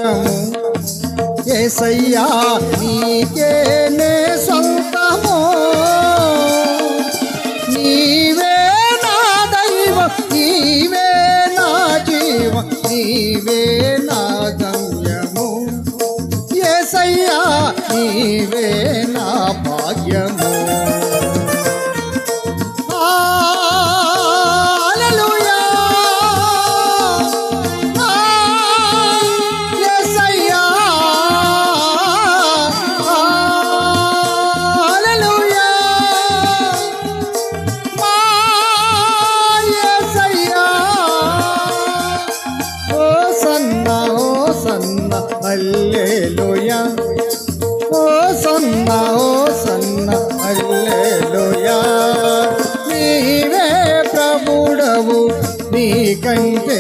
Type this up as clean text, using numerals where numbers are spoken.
భాగ్యము యేసయ్యా నీకే నే సొంతము నీవే నా దైవం నీవే నా జీవం నీవే నా గమ్యము యేసయ్యా నీవే నా భాగ్యము హల్లెలూయా హోసన్నా హోసన్నా హల్లెలూయా నీవే ప్రభుడవు నీకంటే